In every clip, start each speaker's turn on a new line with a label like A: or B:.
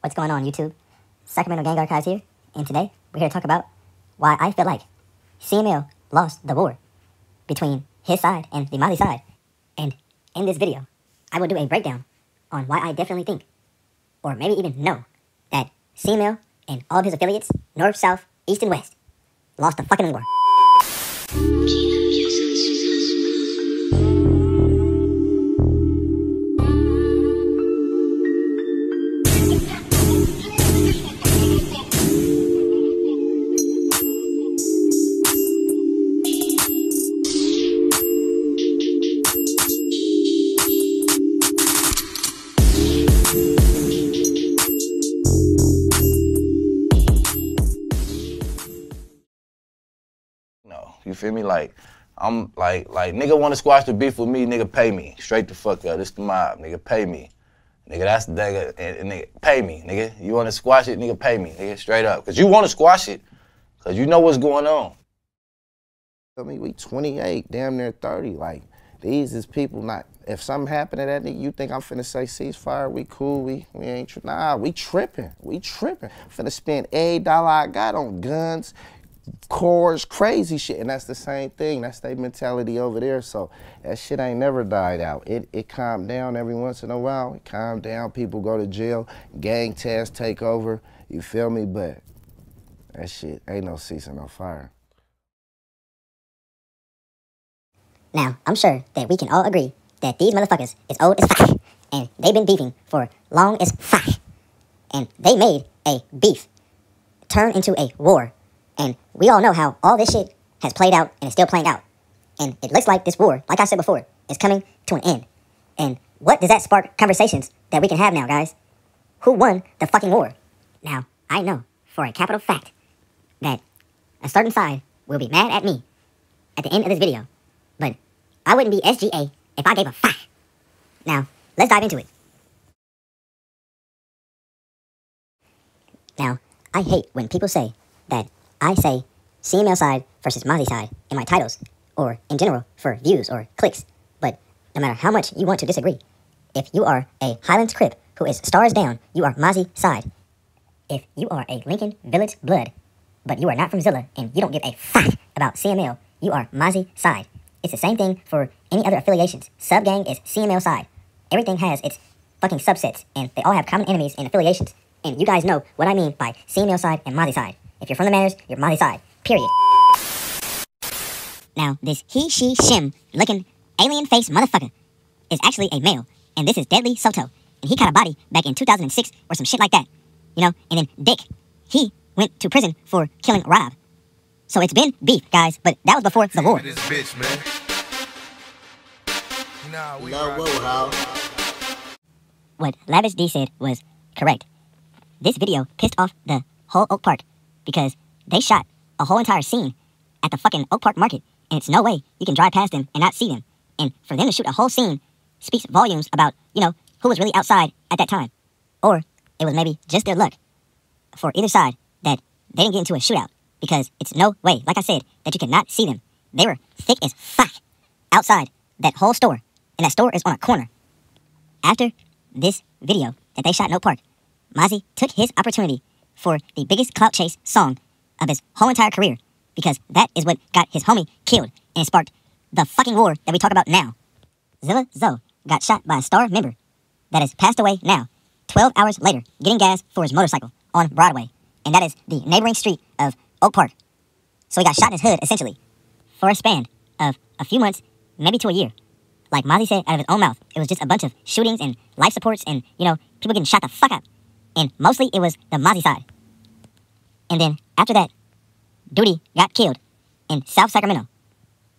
A: What's going on, YouTube? Sacramento Gang Archives here, and today we're here to talk about why I feel like CML lost the war between his side and the Mali side. And in this video, I will do a breakdown on why I definitely think, or maybe even know, that CML and all of his affiliates, North, South, East, and West, lost the fucking war.
B: You feel me? Like, I'm like nigga want to squash the beef with me, nigga pay me. Straight the fuck up. This the mob, nigga pay me. Nigga, that's the nigga, and nigga, pay me, nigga. You want to squash it, nigga, pay me, nigga, straight up. Cause you want to squash it, cause you know what's going on.
C: I mean, we 28, damn near 30. Like, these is people not, if something happened to that nigga, you think I'm finna say ceasefire, we cool, we ain't tripping. Nah, we tripping. Finna spend every dollar I got on guns, cars, crazy shit, and that's the same thing. That's their mentality over there. So that shit ain't never died out. It calmed down every once in a while. It calmed down. People go to jail. Gang tests take over. You feel me? But that shit ain't no ceasing, no fire.
A: Now, I'm sure that we can all agree that these motherfuckers is old as fuck, and they've been beefing for long as fuck, and they made a beef turn into a war. And we all know how all this shit has played out and is still playing out. And it looks like this war, like I said before, is coming to an end. And what does that spark conversations that we can have now, guys? Who won the fucking war? Now, I know for a capital fact that a certain side will be mad at me at the end of this video. But I wouldn't be SGA if I gave a fuck. Now, let's dive into it. Now, I hate when people say that I say CML side versus Mozzie side in my titles, or in general for views or clicks. But no matter how much you want to disagree, if you are a Highlands Crip who is stars down, you are Mozzie side. If you are a Lincoln Village blood, but you are not from Zilla and you don't give a fuck about CML, you are Mozzie side. It's the same thing for any other affiliations. Sub-gang is CML side. Everything has its fucking subsets, and they all have common enemies and affiliations. And you guys know what I mean by CML side and Mozzie side. If you're from the Manors, you're Mozzie side. Period. Now, this he, she, shim looking alien face motherfucker is actually a male, and this is Deadly Soto. And he caught a body back in 2006 or some shit like that. You know, and then Dick, he went to prison for killing Rob. So it's been beef, guys, but that was before the war.
D: This bitch, man. Nah, we
A: What Lavish D said was correct. This video pissed off the whole Oak Park because they shot a whole entire scene at the fucking Oak Park Market, and it's no way you can drive past them and not see them. And for them to shoot a whole scene speaks volumes about, you know, who was really outside at that time. Or it was maybe just their luck for either side that they didn't get into a shootout, because it's no way, like I said, that you cannot see them. They were thick as fuck outside that whole store, and that store is on a corner. After this video that they shot in Oak Park, Mozzie took his opportunity for the biggest clout chase song of his whole entire career, because that is what got his homie killed, and it sparked the fucking war that we talk about now. Zilla Zoe got shot by a star member that has passed away now, 12 hours later, getting gas for his motorcycle on Broadway, and that is the neighboring street of Oak Park. So he got shot in his hood, essentially, for a span of a few months, maybe to a year. Like Mozzie said out of his own mouth, it was just a bunch of shootings and life supports and, you know, people getting shot the fuck up. And mostly it was the Mozzie side. And then after that, Duty got killed in South Sacramento.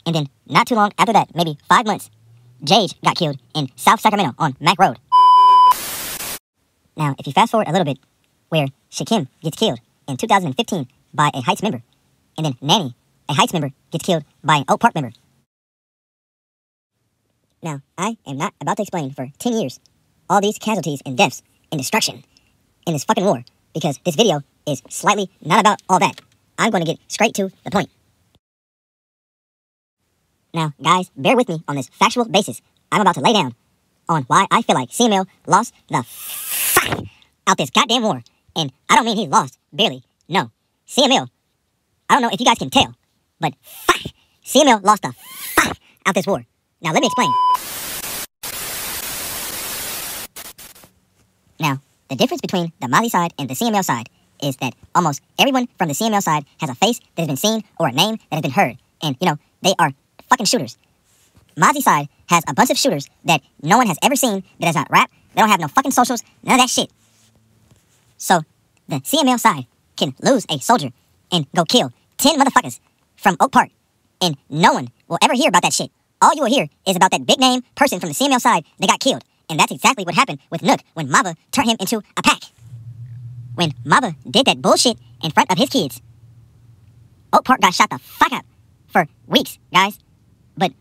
A: And then not too long after that, maybe 5 months, Jage got killed in South Sacramento on Mac Road. Now, if you fast forward a little bit, where Shakim gets killed in 2015 by a Heights member, and then Nanny, a Heights member, gets killed by an Oak Park member. Now, I am not about to explain for 10 years all these casualties and deaths and destruction in this fucking war, because this video is slightly not about all that. I'm going to get straight to the point. Now, guys, bear with me on this factual basis I'm about to lay down on why I feel like CML lost the fuck out this goddamn war. And I don't mean he lost, barely. No. CML, I don't know if you guys can tell, but fuck, CML lost the fuck out this war. Now let me explain. Now, the difference between the Mozzie side and the CML side is that almost everyone from the CML side has a face that has been seen or a name that has been heard. And, they are fucking shooters. Mozzie side has a bunch of shooters that no one has ever seen, that does not rap, they don't have no fucking socials, none of that shit. So, the CML side can lose a soldier and go kill 10 motherfuckers from Oak Park, and no one will ever hear about that shit. All you will hear is about that big name person from the CML side that got killed. And that's exactly what happened with Nook when Mava turned him into a pack. When Mava did that bullshit in front of his kids, Oak Park got shot the fuck up for weeks, guys. But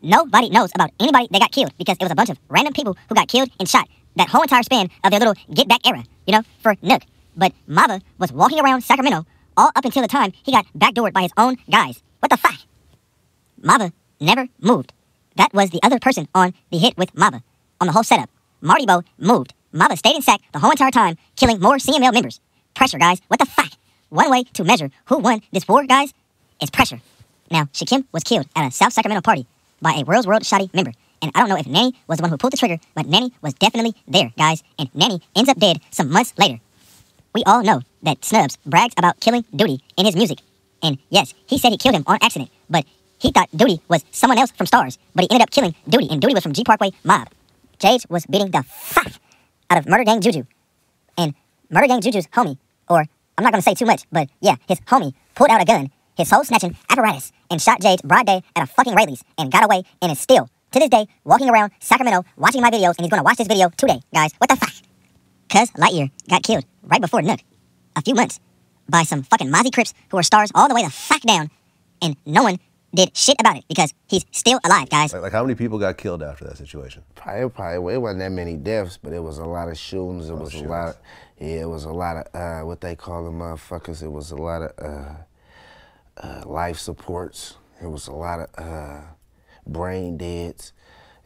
A: nobody knows about anybody that got killed because it was a bunch of random people who got killed and shot that whole entire span of their little get back era, for Nook. But Mava was walking around Sacramento all up until the time he got backdoored by his own guys. What the fuck? Mava never moved. That was the other person on the hit with Mava. On the whole setup, Marty Bo moved. Mava stayed in sack the whole entire time, killing more CML members. Pressure, guys. What the fuck? One way to measure who won this war, guys, is pressure. Now, Shakim was killed at a South Sacramento party by a World Shoddy member. And I don't know if Nanny was the one who pulled the trigger, but Nanny was definitely there, guys. And Nanny ends up dead some months later. We all know that Snubs brags about killing Duty in his music. And yes, he said he killed him on accident, but he thought Duty was someone else from Stars, but he ended up killing Duty, and Duty was from G Parkway Mob. Jage was beating the fuck out of Murder Gang Juju. And Murder Gang Juju's homie, or I'm not going to say too much, but yeah, his homie pulled out a gun, his soul snatching apparatus, and shot Jage broad day at a fucking Rayleigh's and got away and is still, to this day, walking around Sacramento watching my videos, and he's going to watch this video today, guys. What the fuck? Cuz Lightyear got killed right before Nook, a few months, by some fucking Mozzie Crips who are Stars all the way the fuck down, and no one did shit about it because he's still alive, guys.
D: Like how many people got killed after that situation?
C: Probably it wasn't that many deaths, but it was a lot of shootings. It was a lot. It was a lot of what they call them motherfuckers. It was a lot of life supports. It was a lot of brain deads.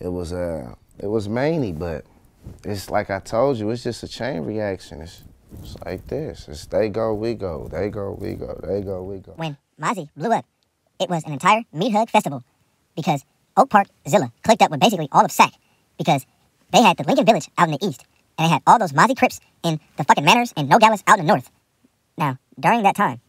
C: It was many, but it's like I told you, it's just a chain reaction. It's like this. It's they go, we go. They go, we go. They go, we go.
A: When Mozzie blew up, it was an entire meat hug festival because Oak Park Zilla clicked up with basically all of Sac because they had the Lincoln Village out in the east and they had all those Mozzie Crips in the fucking Manors and Nogales out in the north. Now, during that time,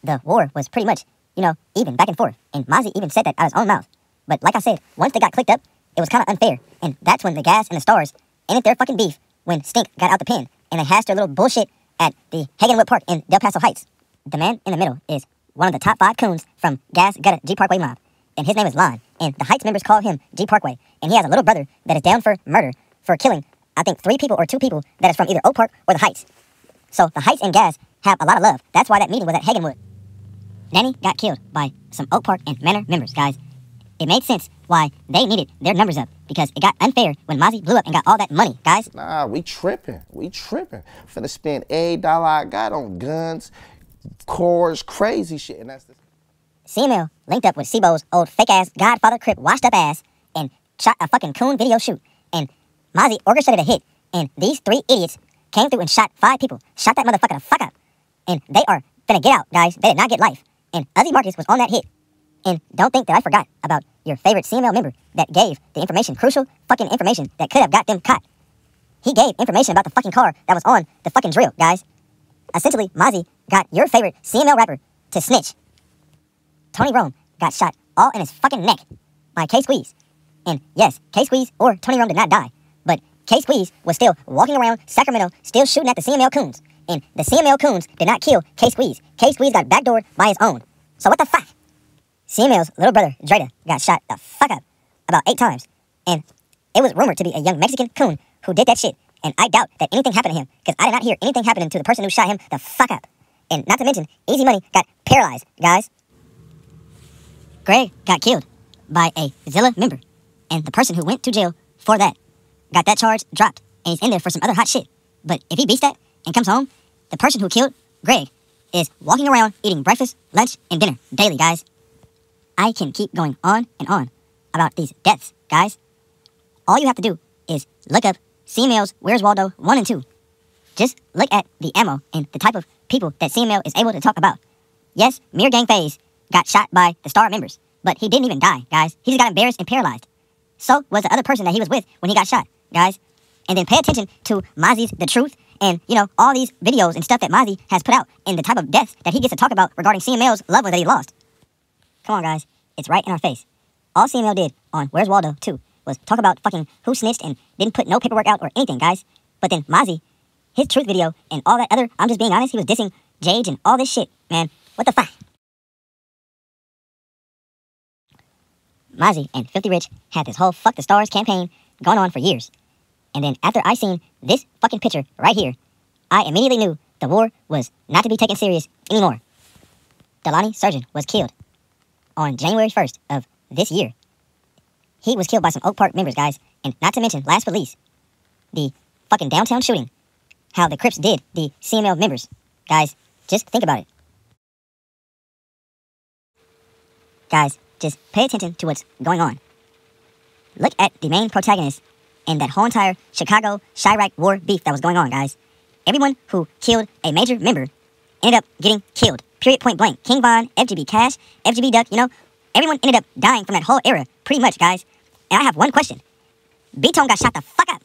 A: the war was pretty much, even back and forth, and Mozzie even said that out of his own mouth. But like I said, once they got clicked up, it was kind of unfair, and that's when the Gas and the Stars ended their fucking beef when Stink got out the pen and they hashed their little bullshit at the Hagenwood Park in Del Paso Heights. The man in the middle is one of the top 5 coons from Gas Gutta G Parkway Mob, and his name is Lon, and the Heights members call him G Parkway, and he has a little brother that is down for murder for killing, I think, 3 people or 2 people that is from either Oak Park or the Heights. So the Heights and Gas have a lot of love. That's why that meeting was at Hagenwood. Nanny got killed by some Oak Park and Manor members, guys. It made sense why they needed their numbers up, because it got unfair when Mozzie blew up and got all that money, guys.
C: Nah, we tripping. Finna spend every dollar I got on guns, cores, crazy shit, and that's the...
A: CML linked up with Sibo's old fake-ass Godfather Crip washed-up ass and shot a fucking coon video shoot, and Mozzie orchestrated a hit, and these 3 idiots came through and shot 5 people, shot that motherfucker the fuck up, and they are finna get out, guys. They did not get life, and Uzi Marcus was on that hit. And don't think that I forgot about your favorite CML member that gave the information, crucial fucking information that could have got them caught. He gave information about the fucking car that was on the fucking drill, guys. Essentially, Mozzie got your favorite CML rapper to snitch. Tony Rome got shot all in his fucking neck by K-Squeeze. And yes, K-Squeeze or Tony Rome did not die, but K-Squeeze was still walking around Sacramento, still shooting at the CML coons. And the CML coons did not kill K-Squeeze. K-Squeeze got backdoored by his own. So what the fuck? CML's little brother, Dreda, got shot the fuck up about 8 times. And it was rumored to be a young Mexican coon who did that shit. And I doubt that anything happened to him, because I did not hear anything happening to the person who shot him the fuck up. And not to mention, Easy Money got paralyzed, guys. Greg got killed by a Zilla member. And the person who went to jail for that got that charge dropped. And he's in there for some other hot shit. But if he beats that and comes home, the person who killed Greg is walking around eating breakfast, lunch, and dinner daily, guys. I can keep going on and on about these deaths, guys. All you have to do is look up CML's Where's Waldo 1 and 2. Just look at the ammo and the type of people that CML is able to talk about. Yes, Mirror Gang FaZe got shot by the Star members, but he didn't even die, guys. He just got embarrassed and paralyzed. So was the other person that he was with when he got shot, guys. And then pay attention to Mozzie's The Truth and, you know, all these videos and stuff that Mozzie has put out and the type of death that he gets to talk about regarding CML's loved one that he lost. Come on, guys. It's right in our face. All CML did on Where's Waldo 2 was talk about fucking who snitched and didn't put no paperwork out or anything, guys. But then Mozzie, his truth video and all that other, I'm just being honest, he was dissing Jage and all this shit, man. What the fuck? Mozzie and Filthy Rich had this whole Fuck the Stars campaign going on for years. And then after I seen this fucking picture right here, I immediately knew the war was not to be taken serious anymore. Delani Surgeon was killed on January 1st of this year. He was killed by some Oak Park members, guys. And not to mention, last release, the fucking downtown shooting, how the Crips did the CML members. Guys, just think about it. Guys, just pay attention to what's going on. Look at the main protagonist and that whole entire Chicago-Chirac war beef that was going on, guys. Everyone who killed a major member ended up getting killed. Period, point blank. King Von, FGB Cash, FGB Duck, you know, everyone ended up dying from that whole era, pretty much, guys. And I have one question. B-Tone got shot the fuck up.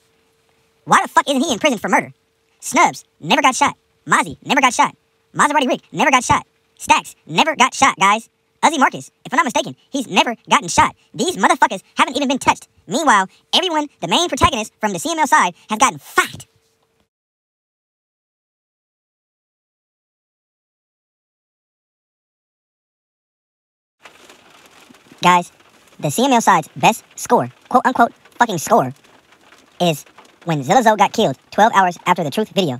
A: Why the fuck isn't he in prison for murder? Snubs never got shot. Mozzie never got shot. Maserati Rick never got shot. Stacks never got shot, guys. Uzi Marcus, if I'm not mistaken, he's never gotten shot. These motherfuckers haven't even been touched. Meanwhile, everyone, the main protagonist from the CML side, has gotten fucked. Guys, the CML side's best score, quote-unquote fucking score, is when Zillazo got killed 12 hours after the Truth video.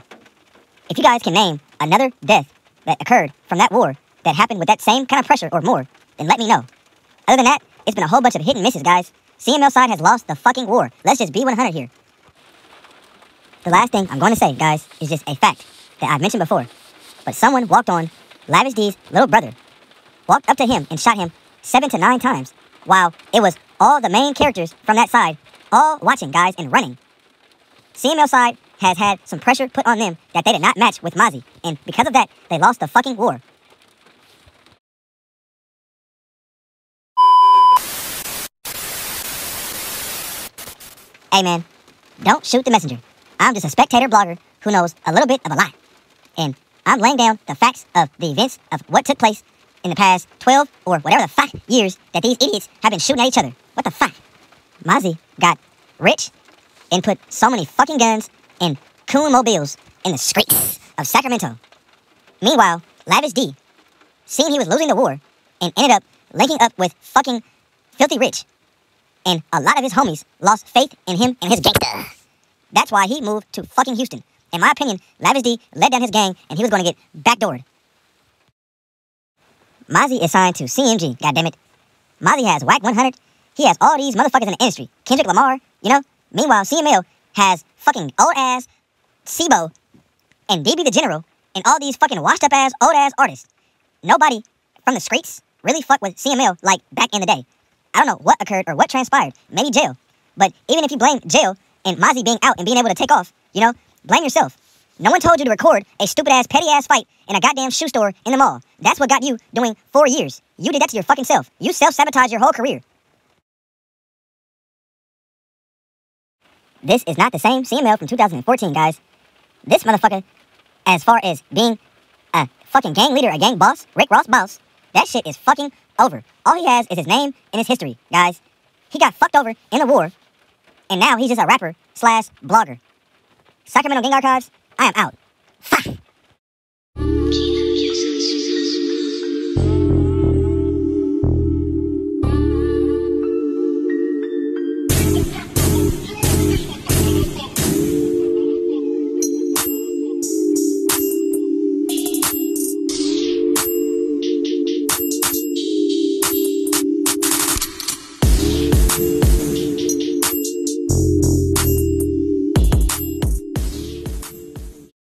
A: If you guys can name another death that occurred from that war that happened with that same kind of pressure or more, then let me know. Other than that, it's been a whole bunch of hit and misses, guys. CML side has lost the fucking war. Let's just be 100 here. The last thing I'm going to say, guys, is just a fact that I've mentioned before. But someone walked on Lavish D's little brother, walked up to him and shot him 7 to 9 times, while it was all the main characters from that side all watching, guys, and running. CML side has had some pressure put on them that they did not match with Mozzie, and because of that, they lost the fucking war. Hey man, don't shoot the messenger. I'm just a spectator blogger who knows a little bit of a lot. And I'm laying down the facts of the events of what took place in the past 12 or whatever the fuck years that these idiots have been shooting at each other. What the fuck? Mozzie got rich and put so many fucking guns and coon mobiles in the streets of Sacramento. Meanwhile, Lavish D, seeing he was losing the war, and ended up linking up with fucking Filthy Rich. And a lot of his homies lost faith in him and his gangsta. That's why he moved to fucking Houston. In my opinion, Lavish D led down his gang and he was going to get backdoored. Mozzie is signed to CMG, goddammit. Mozzie has Whack 100. He has all these motherfuckers in the industry. Kendrick Lamar, you know? Meanwhile, CML has fucking old-ass Sibo and DB the General and all these fucking washed-up-ass, old-ass artists. Nobody from the streets really fucked with CML like back in the day. I don't know what occurred or what transpired. Maybe jail. But even if you blame jail and Mozzie being out and being able to take off, you know, blame yourself. No one told you to record a stupid-ass, petty-ass fight in a goddamn shoe store in the mall. That's what got you doing 4 years. You did that to your fucking self. You self-sabotaged your whole career. This is not the same CML from 2014, guys. This motherfucker, as far as being a fucking gang leader, a gang boss, Rick Ross boss, that shit is fucking over. All he has is his name and his history, guys. He got fucked over in the war, and now he's just a rapper / blogger. Sacramento Gang Archives, I am out. Fuck.